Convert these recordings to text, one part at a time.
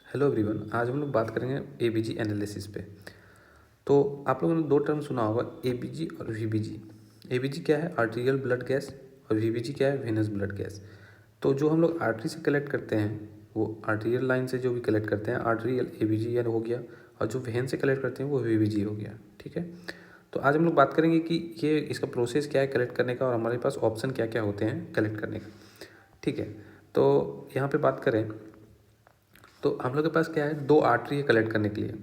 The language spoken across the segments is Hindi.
हेलो एवरीवन, आज हम लोग बात करेंगे एबीजी एनालिसिस पे। तो आप लोगों ने दो टर्म सुना होगा, एबीजी और वीबीजी। एबीजी क्या है? Arterial blood gas. और वीबीजी क्या है? Venous blood gas. तो जो हम लोग आर्टरी से कलेक्ट करते हैं वो आर्टीरियल लाइन से जो भी कलेक्ट करते हैं आर्टीरियल एबीजी हो गया, और जो वेन से कलेक्ट करते हैं वो वीबीजी हो गया। ठीक है, तो आज हम लोग बात करेंगे कि ये इसका प्रोसेस क्या है कलेक्ट करने का, और हमारे पास ऑप्शन क्या क्या होते हैं कलेक्ट करने का। ठीक है, तो यहाँ पे बात करें तो हम लोग के पास क्या है, दो आर्टरी है कलेक्ट करने के लिए।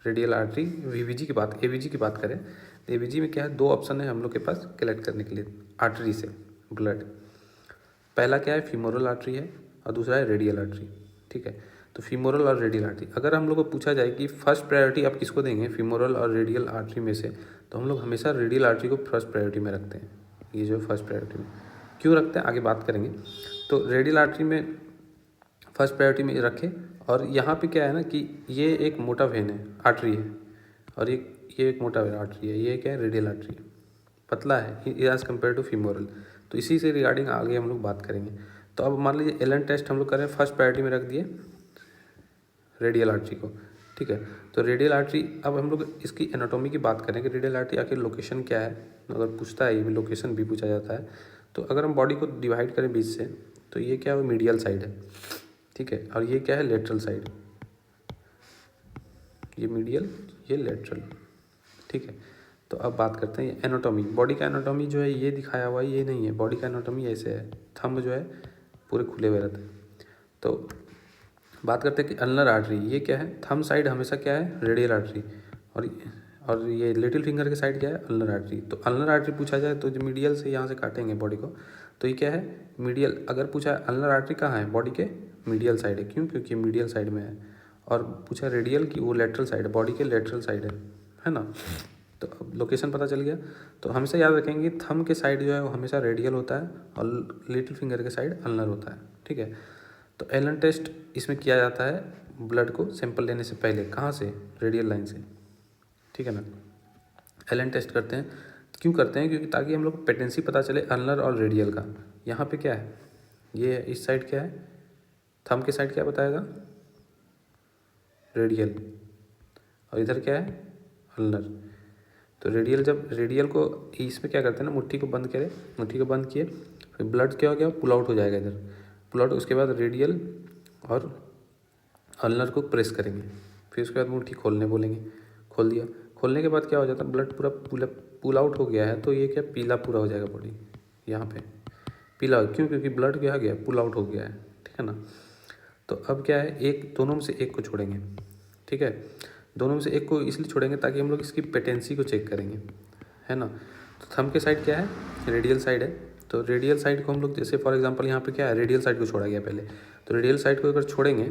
रेडियल आर्टरी वीबीजी की बात, एबीजी की बात करें तो एबीजी में क्या है, दो ऑप्शन है हम लोग के पास कलेक्ट करने के लिए आर्टरी से ब्लड। पहला क्या है, फीमोरल आर्टरी है, और दूसरा है रेडियल आर्टरी। ठीक है, तो फीमोरल और रेडियल आर्टरी, अगर हम लोग को पूछा जाए कि फर्स्ट प्रायोरिटी आप किसको देंगे फीमोरल और रेडियल आर्टरी में से, तो हम लोग हमेशा रेडियल आर्टरी को फर्स्ट प्रायोरिटी में रखते हैं। ये जो फर्स्ट प्रायोरिटी में क्यों रखते हैं आगे बात करेंगे। तो रेडियल आर्टरी में फर्स्ट प्रायोरिटी में रखें, और यहाँ पे क्या है ना कि ये एक मोटा वेन है, आर्टरी है, और ये एक मोटा आर्टरी है, ये क्या है, रेडियल आर्टरी पतला है एज कम्पेयर टू फीमोरल। तो इसी से रिगार्डिंग आगे हम लोग बात करेंगे। तो अब मान लीजिए एलन टेस्ट हम लोग करें, फर्स्ट प्रायोरिटी में रख दिए रेडियल आर्टरी को। ठीक है, तो रेडियल आर्टरी, अब हम लोग इसकी एनाटॉमी की बात करें कि रेडियल आर्टरी आखिर लोकेशन क्या है, अगर पूछता है, ये भी लोकेशन भी पूछा जाता है। तो अगर हम बॉडी को डिवाइड करें बीच से, तो ये क्या है, मीडियल साइड है। ठीक है, और ये क्या है, लेटरल साइड। ये मीडियल, ये लेटरल। ठीक है, तो अब बात करते हैं एनाटॉमी। बॉडी का एनाटॉमी जो है ये दिखाया हुआ है, ये नहीं है। बॉडी का एनाटॉमी ऐसे है, थंब जो है पूरे खुले हुए रहते हैं। तो बात करते हैं कि अल्नर आर्टरी, ये क्या है, थंब साइड हमेशा क्या है, रेडियल आर्टरी, और ये लिटिल फिंगर के साइड क्या है, अल्नर आर्टरी। तो अल्नर आर्टरी पूछा जाए तो जो मीडियल से यहाँ से काटेंगे बॉडी को, तो ये क्या है, मीडियल। अगर पूछा है अल्नर आर्टरी कहाँ है, बॉडी के मीडियल साइड है। क्यों? क्योंकि मीडियल साइड में है। और पूछा रेडियल की, वो लेटरल साइड है, बॉडी के लेटरल साइड है ना। तो अब लोकेशन पता चल गया। तो हमेशा याद रखेंगे थंब के साइड जो है वो हमेशा रेडियल होता है, और लिटिल फिंगर के साइड अल्नर होता है। ठीक है, तो एलन टेस्ट इसमें किया जाता है ब्लड को सैंपल लेने से पहले, कहाँ से, रेडियल लाइन से। ठीक है ना, एलन टेस्ट करते हैं। क्यों करते हैं? क्योंकि ताकि हम लोग को पेटेंसी पता चले अल्नर और रेडियल का। यहाँ पे क्या है, ये इस साइड क्या है, थंब के साइड क्या बताएगा, रेडियल, और इधर क्या है, अल्नर। तो रेडियल, जब रेडियल को इसमें क्या करते हैं ना, मुट्ठी को बंद करें, मुट्ठी को बंद किए, फिर ब्लड क्या हो गया, पुल आउट हो जाएगा इधर, पुल आउट। उसके बाद रेडियल और अल्नर को प्रेस करेंगे, फिर उसके बाद मुट्ठी खोलने बोलेंगे, खोल दिया। खोलने के बाद क्या हो जाता है, ब्लड पूरा पुल आउट हो गया है, तो ये क्या, पीला पूरा हो जाएगा बॉडी, यहाँ पे पीला। क्यों? क्योंकि ब्लड क्या हो गया, पुल आउट हो गया है। ठीक है ना, तो अब क्या है, एक दोनों में से एक को छोड़ेंगे। ठीक है, दोनों में से एक को इसलिए छोड़ेंगे ताकि हम लोग इसकी पेटेंसी को चेक करेंगे, है ना। तो थंब के साइड क्या है, रेडियल साइड है। तो रेडियल साइड को हम लोग, जैसे फॉर एग्जांपल यहाँ पे क्या है, रेडियल साइड को छोड़ा गया पहले। तो रेडियल साइड को अगर छोड़ेंगे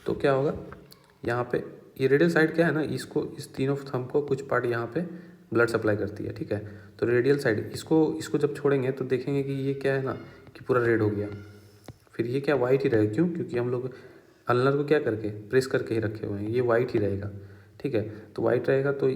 तो क्या होगा, यहाँ पे ये रेडियल साइड क्या है ना, इसको, इस तीनों थंब को कुछ पार्ट यहाँ पे ब्लड सप्लाई करती है। ठीक है, तो रेडियल साइड, इसको जब छोड़ेंगे तो देखेंगे कि ये क्या है ना, कि पूरा रेड हो गया। फिर ये क्या, वाइट ही रहेगा। क्यों? क्योंकि हम लोग अल्नर को क्या करके, प्रेस करके ही रखे हुए हैं, ये वाइट ही रहेगा। ठीक है, तो वाइट रहेगा, तो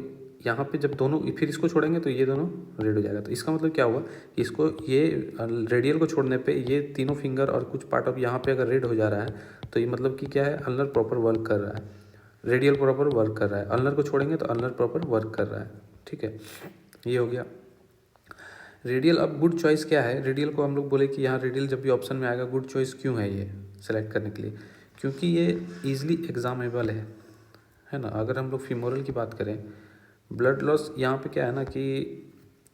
यहाँ पे जब दोनों, फिर इसको छोड़ेंगे तो ये दोनों रेड हो जाएगा। तो इसका मतलब क्या हुआ कि इसको, ये रेडियल को छोड़ने पे ये तीनों फिंगर और कुछ पार्ट ऑफ यहाँ पे अगर रेड हो जा रहा है, तो ये मतलब कि क्या है, अल्नर प्रॉपर वर्क कर रहा है, रेडियल प्रॉपर वर्क कर रहा है। अल्नर को छोड़ेंगे तो अल्नर प्रॉपर वर्क कर रहा है। ठीक है, ये हो गया रेडियल। अब गुड चॉइस क्या है, रेडियल को हम लोग बोले कि यहाँ रेडियल जब भी ऑप्शन में आएगा, गुड चॉइस क्यों है ये सेलेक्ट करने के लिए, क्योंकि ये ईजिली एग्जामेबल है ना। अगर हम लोग फीमोरल की बात करें, ब्लड लॉस यहाँ पे क्या है ना कि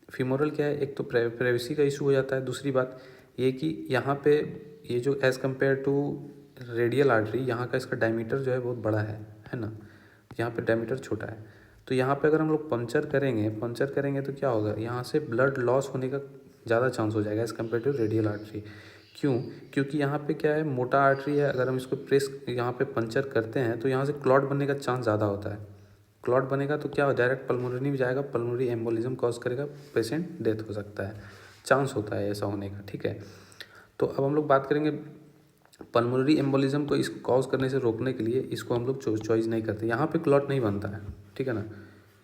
फीमोरल क्या है, एक तो प्राइवेसी का इशू हो जाता है, दूसरी बात ये कि यहाँ पे ये जो as compare to radial artery, यहाँ का इसका डायमीटर जो है बहुत बड़ा है ना। यहाँ पे डायमीटर छोटा है, तो यहाँ पे अगर हम लोग पंचर करेंगे तो क्या होगा, यहाँ से ब्लड लॉस होने का ज़्यादा चांस हो जाएगा as compare to radial artery. क्यों? क्योंकि यहाँ पे क्या है, मोटा आर्टरी है, अगर हम इसको प्रेस यहाँ पे पंचर करते हैं तो यहाँ से क्लॉट बनने का चांस ज़्यादा होता है। क्लॉट बनेगा तो क्या हो, डायरेक्ट पल्मोनरी में जाएगा, पल्मोनरी एम्बोलिज्म कॉज करेगा, पेशेंट डेथ हो सकता है, चांस होता है ऐसा होने का। ठीक है, तो अब हम लोग बात करेंगे पल्मोनरी एम्बोलिज्म को, इसको कॉज करने से रोकने के लिए इसको हम लोग चॉइस नहीं करते। यहाँ पे क्लॉट नहीं बनता है, ठीक है ना,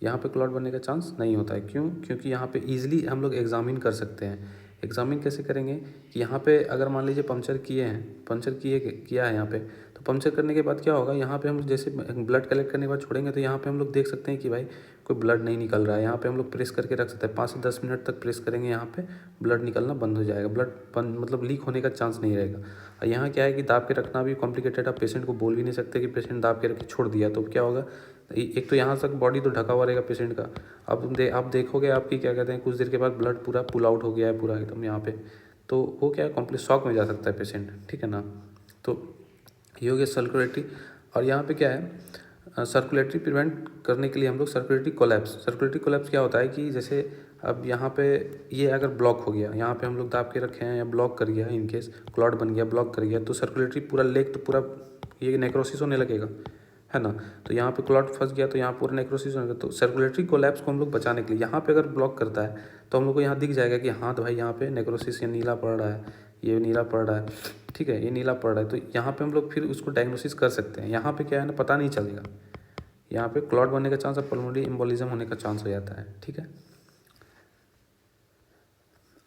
यहाँ पे क्लॉट बनने का चांस नहीं होता है। क्यों? क्योंकि यहाँ पे ईजिली हम लोग एग्जामिन कर सकते हैं। एग्जामिन कैसे करेंगे कि यहाँ पे अगर मान लीजिए पंचर किया है यहाँ पे, तो पंचर करने के बाद क्या होगा, यहाँ पे हम जैसे ब्लड कलेक्ट करने के बाद छोड़ेंगे तो यहाँ पे हम लोग देख सकते हैं कि भाई कोई ब्लड नहीं निकल रहा है। यहाँ पे हम लोग प्रेस करके रख सकते हैं, 5 से 10 मिनट तक प्रेस करेंगे, यहाँ पे ब्लड निकलना बंद हो जाएगा, मतलब लीक होने का चांस नहीं रहेगा। और यहाँ क्या है कि दाब के रखना भी कॉम्प्लिकेटेड है, पेशेंट को बोल भी नहीं सकते कि पेशेंट दाब के रख के छोड़ दिया, तो क्या होगा, एक तो यहाँ तक बॉडी तो ढका हुआ रहेगा पेशेंट का। अब आप देखोगे आपकी क्या कहते हैं कुछ देर के बाद ब्लड पूरा पुल आउट हो गया है पूरा एकदम यहाँ पे, तो वो क्या है कॉम्प्लीट शॉक में जा सकता है पेशेंट, ठीक है ना। तो ये हो गया सर्कुलेटरी। और यहाँ पे क्या है, सर्कुलेटरी प्रिवेंट करने के लिए हम लोग सर्कुलेटरी कोलैप्स क्या होता है कि जैसे अब यहाँ पे ये अगर ब्लॉक हो गया, यहाँ पे हम लोग दाब के रखे हैं या ब्लॉक कर गया, इन केस क्लॉट बन गया, ब्लॉक कर गया, तो सर्कुलेटरी पूरा लेग तो पूरा ये नेक्रोसिस होने लगेगा, है ना। तो यहाँ पे क्लॉट फंस गया तो यहाँ पूरा नेक्रोसिस होने लगेगा। तो सर्कुलेटरी कोलैप्स को हम लोग बचाने के लिए यहाँ पे अगर ब्लॉक करता है तो हम लोग को यहाँ दिख जाएगा कि हाँ तो भाई यहाँ पे नेक्रोसिस, ये नीला पड़ रहा है, ये नीला पड़ रहा है, ठीक है, ये नीला पड़ रहा है, तो यहाँ पे हम लोग फिर उसको डायग्नोसिस कर सकते हैं। यहाँ पे क्या है ना, पता नहीं चलेगा, यहाँ पे क्लॉट बनने का चांस और पल्मोनरी एम्बोलिज्म होने का चांस हो जाता है, ठीक है।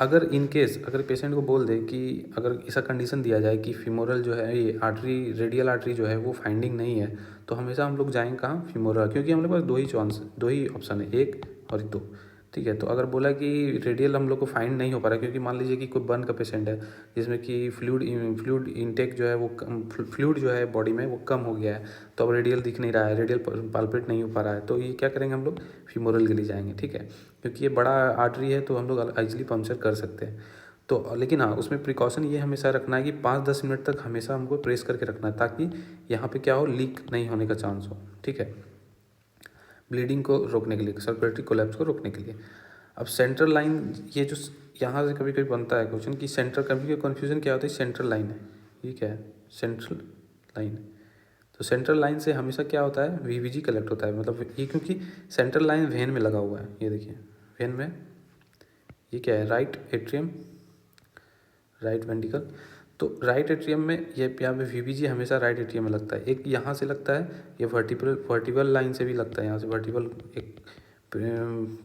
अगर इन केस अगर पेशेंट को बोल दे कि अगर ऐसा कंडीशन दिया जाए कि फीमोरल जो है ये आर्टरी, रेडियल आर्टरी जो है वो फाइंडिंग नहीं है, तो हमेशा हम लोग जाएंगे कहाँ, फीमोरल, क्योंकि हमारे पास दो ही ऑप्शन है, एक और दो, ठीक है। तो अगर बोला कि रेडियल हम लोग को फाइंड नहीं हो पा रहा, क्योंकि मान लीजिए कि कोई बर्न का पेशेंट है जिसमें कि फ्लूइड इनटेक जो है वो फ्लूइड जो है बॉडी में वो कम हो गया है, तो अब रेडियल दिख नहीं रहा है, रेडियल पाल्पेट नहीं हो पा रहा है, तो ये क्या करेंगे हम लोग, फीमोरल के लिए जाएंगे, ठीक है, क्योंकि ये बड़ा आर्टरी है तो हम लोग ईजिली पंक्चर कर सकते हैं। तो लेकिन हाँ उसमें प्रिकॉशन ये हमेशा रखना है कि 5-10 मिनट तक हमेशा हमको प्रेस करके रखना है, ताकि यहाँ पे क्या हो, लीक नहीं होने का चांस हो, ठीक है, ब्लीडिंग को रोकने के लिए, सर्कुलेटरी कोलैप्स को रोकने के लिए। अब सेंट्रल लाइन, ये जो यहाँ से कभी कभी बनता है क्वेश्चन कि कभी कन्फ्यूजन क्या होता है, सेंट्रल लाइन है, ये क्या है, सेंट्रल लाइन। तो सेंट्रल लाइन से हमेशा क्या होता है, वीवीजी कलेक्ट होता है, मतलब ये क्योंकि सेंट्रल लाइन वेन में लगा हुआ है, ये देखिए वेन में, ये क्या है, राइट एट्रियम, राइट वेंट्रिकल। तो राइट एट्रियम में ये यहाँ पे वीवीजी हमेशा राइट एट्रियम में लगता है, एक यहाँ से लगता है, ये वर्टिबल लाइन से भी लगता है, यहाँ से वर्टिबल, एक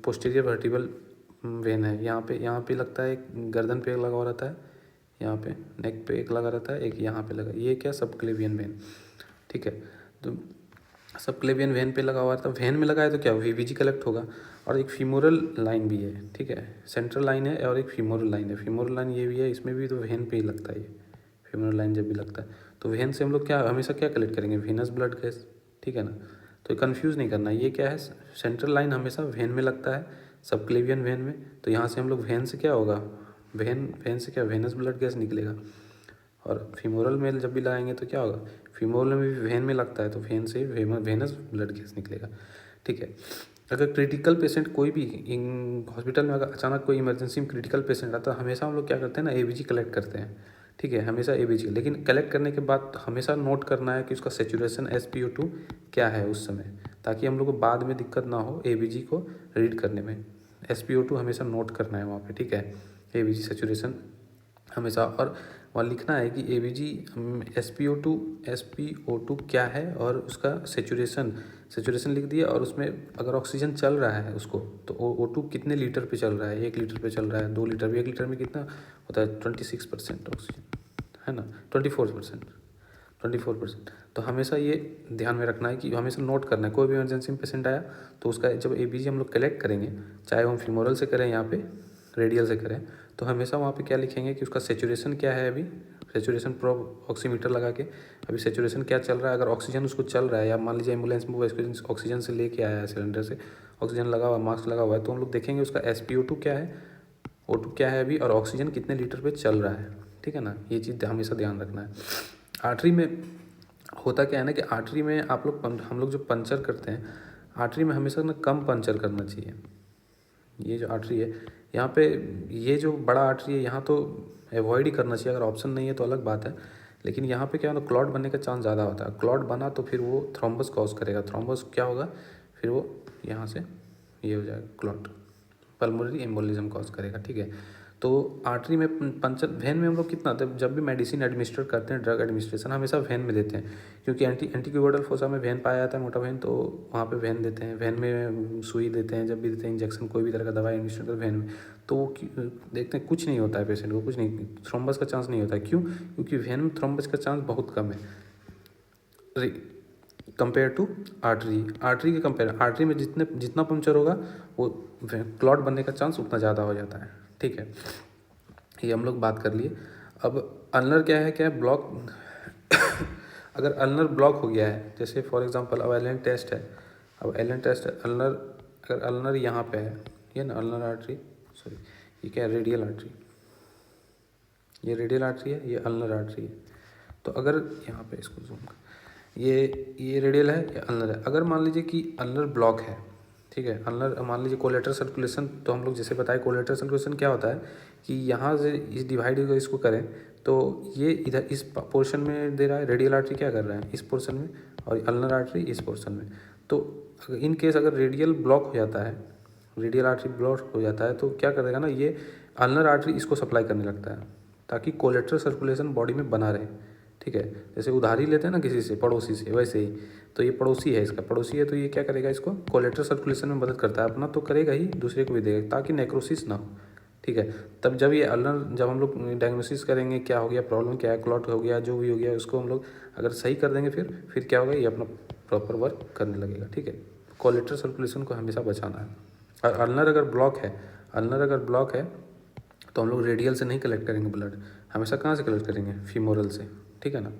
पोस्टीरियर वर्टिबल वेन है, यहाँ पे लगता है, एक गर्दन पे लगा हुआ रहता है, यहाँ पे नेक पे एक लगा रहता है, एक यहाँ पे लगा, ये क्या, सबक्लेवियन वेन, ठीक है। तो सबक्लेवियन वेन पे लगा हुआ था, वेन में लगा है तो क्या वीवीजी कलेक्ट होगा। और एक फीमोरल लाइन भी है, ठीक है, सेंट्रल लाइन है और एक फीमोरल लाइन है, फीमोरल लाइन ये भी है, इसमें भी तो वेन पे ही लगता है, ये फीमोरल लाइन जब भी लगता है तो वेन से हम लोग क्या हमेशा क्या कलेक्ट करेंगे, वेनस ब्लड गैस, ठीक है ना। तो कंफ्यूज नहीं करना, ये क्या है, सेंट्रल लाइन हमेशा वेन में लगता है, सबक्लेवियन वेन में, तो यहाँ से हम लोग वेन से क्या होगा, वेन से क्या, वेनस ब्लड गैस निकलेगा। और फीमोरल में जब भी लगाएंगे तो क्या होगा, फीमोरल में भी वेन में लगता है तो वेन से वेनस ब्लड गैस निकलेगा, ठीक है। अगर क्रिटिकल पेशेंट कोई भी हॉस्पिटल में अगर अचानक कोई इमरजेंसी में क्रिटिकल पेशेंट आता है, हमेशा हम लोग क्या करते हैं ना, एबीजी कलेक्ट करते हैं, ठीक है, हमेशा एबीजी। लेकिन कलेक्ट करने के बाद हमेशा नोट करना है कि उसका सेचुरेशन SpO2 क्या है उस समय, ताकि हम लोग को बाद में दिक्कत ना हो एबीजी को रीड करने में। SpO2 हमेशा नोट करना है वहाँ पे, ठीक है, एबीजी सेचुरेशन हमेशा। और वहाँ लिखना है कि एबीजी SpO2 क्या है और उसका सेचुरेशन लिख दिया, और उसमें अगर ऑक्सीजन चल रहा है उसको तो O2 कितने लीटर पे चल रहा है, 1 लीटर पे चल रहा है, 2 लीटर पे, 1 लीटर में कितना होता है, 26% ऑक्सीजन, है ना, 24%। तो हमेशा ये ध्यान में रखना है कि हमेशा नोट करना है, कोई भी इमरजेंसी में पेशेंट आया तो उसका जब एबीजी हम लोग कलेक्ट करेंगे, चाहे हम फीमोरल से करें यहाँ पे रेडियल से करें, तो हमेशा वहाँ पे क्या लिखेंगे कि उसका सेचुरेशन क्या है, अभी सेचुरेशन प्रोब ऑक्सीमीटर लगा के अभी सेचुरेशन क्या चल रहा है, अगर ऑक्सीजन उसको चल रहा है, या मान लीजिए एम्बुलेंस में वो ऑक्सीजन से लेके आया है, सिलेंडर से ऑक्सीजन लगा हुआ है, मास्क लगा हुआ है, तो हम लोग देखेंगे उसका SpO2 क्या है, O2 क्या है अभी, और ऑक्सीजन कितने लीटर पे चल रहा है, ठीक है ना, ये चीज़ हमेशा ध्यान रखना है। आर्टरी में होता क्या है ना कि आर्टरी में हम लोग जो पंचर करते हैं, आर्टरी में हमेशा ना कम पंचर करना चाहिए। ये जो आर्टरी है यहाँ पे, ये जो बड़ा आर्टरी है यहाँ तो अवॉइड ही करना चाहिए, अगर ऑप्शन नहीं है तो अलग बात है। लेकिन यहाँ पे क्या होता है, क्लॉट बनने का चांस ज़्यादा होता है, क्लॉट बना तो फिर वो थ्रोम्बस कॉज करेगा, थ्रोम्बस क्या होगा, फिर वो यहाँ से ये हो जाएगा क्लॉट, पल्मोनरी एम्बोलिज्म कॉज करेगा, ठीक है। तो आर्टरी में पंचर, वेन में हम लोग कितना, जब भी मेडिसिन एडमिनिस्टर करते हैं, ड्रग एडमिनिस्ट्रेशन हमेशा वेन में देते हैं, क्योंकि एंटीक्यूबोडल फोसा में वेन पाया जाता है, मोटा वेन, तो वहाँ पे वेन देते हैं, वेन में सुई देते हैं, जब भी देते हैं इंजेक्शन, कोई भी तरह का दवाई एडमिनिस्टर करते हैं वेन में, तो वो देखते हैं कुछ नहीं होता है पेशेंट को, कुछ नहीं, थ्रोम्बस का चांस नहीं होता है। क्यों? क्योंकि वेन में थ्रोम्बस का चांस बहुत कम है कंपेयर टू आर्टरी के कंपेयर। आर्टरी में जितना पंचर होगा वो क्लॉट बनने का चांस उतना ज़्यादा हो जाता है। ठीक है, ये हम लोग बात कर लिए। अब अल्नर क्या है ब्लॉक अगर अल्नर ब्लॉक हो गया है, जैसे फॉर एग्जांपल अब एलन टेस्ट है, अल्नर, अगर अल्नर यहाँ पे है, ये ना अल्नर आर्टरी, सॉरी ये क्या है, रेडियल आर्टरी, ये रेडियल आर्टरी है, ये अल्नर आर्टरी है। तो अगर यहाँ पे इसको जूम कर, ये रेडियल है, ये अल्नर है। अगर मान लीजिए कि अल्नर ब्लॉक है, ठीक है, अल्नर मान लीजिए कोलेटरल सर्कुलेशन, तो हम लोग जैसे बताए कोलेटरल सर्कुलेशन क्या होता है कि यहाँ से इस डिवाइड को इसको करें तो ये इधर इस पोर्शन में दे रहा है, रेडियल आर्टरी क्या कर रहा है इस पोर्शन में, और अल्नर आर्टरी इस पोर्शन में। तो इन केस अगर रेडियल ब्लॉक हो जाता है, रेडियल आर्टरी ब्लॉक हो जाता है, तो क्या करेगा ना, ये अल्नर आर्टरी इसको सप्लाई करने लगता है ताकि कोलेटरल सर्कुलेशन बॉडी में बना रहे। ठीक है, जैसे उधारी लेते हैं ना किसी से, पड़ोसी से, वैसे ही। तो ये पड़ोसी है, इसका पड़ोसी है, तो ये क्या करेगा, इसको कोलेटरल सर्कुलेशन में मदद करता है, अपना तो करेगा ही, दूसरे को भी देगा ताकि नेक्रोसिस ना हो। ठीक है, तब जब ये अल्नर, जब हम लोग डायग्नोसिस करेंगे क्या हो गया, प्रॉब्लम क्या है, क्लॉट हो गया, जो भी हो गया, उसको हम लोग अगर सही कर देंगे, फिर क्या होगा, ये अपना प्रॉपर वर्क करने लगेगा। ठीक है, कोलेटरल सर्कुलेशन को हमेशा बचाना है। और अल्नर अगर ब्लॉक है तो हम लोग रेडियल से नहीं कलेक्ट करेंगे ब्लड, हमेशा कहाँ से कलेक्ट करेंगे, फीमोरल से। ठीक है ना।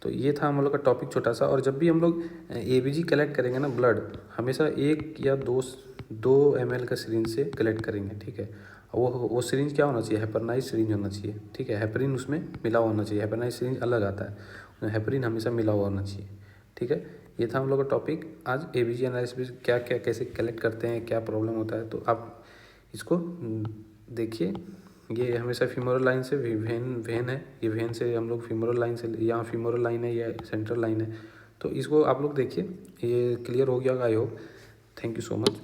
तो ये था हम लोग का टॉपिक छोटा सा। और जब भी हम लोग एबीजी कलेक्ट करेंगे ना ब्लड, हमेशा 1 या 2 ml का सिरिंज से कलेक्ट करेंगे। ठीक है, वो सिरिंज क्या होना चाहिए, हेपरनाइज सिरिंज होना चाहिए। ठीक है, हेपरिन उसमें मिला हुआ होना चाहिए, हेपरनाइज सिरिंज अलग आता है, हेपरिन हमेशा मिला हुआ होना चाहिए। ठीक है, ये था हम लोग का टॉपिक आज, एबीजी एनालिसिस क्या क्या कैसे कलेक्ट करते हैं, क्या प्रॉब्लम होता है। तो आप इसको देखिए, ये हमेशा फीमोरल लाइन से वेन है, ये वेन से हम लोग फीमोरल लाइन से, यहाँ फीमोरल लाइन है, ये सेंट्रल लाइन है। तो इसको आप लोग देखिए, ये क्लियर हो गया I hope. Thank you so much.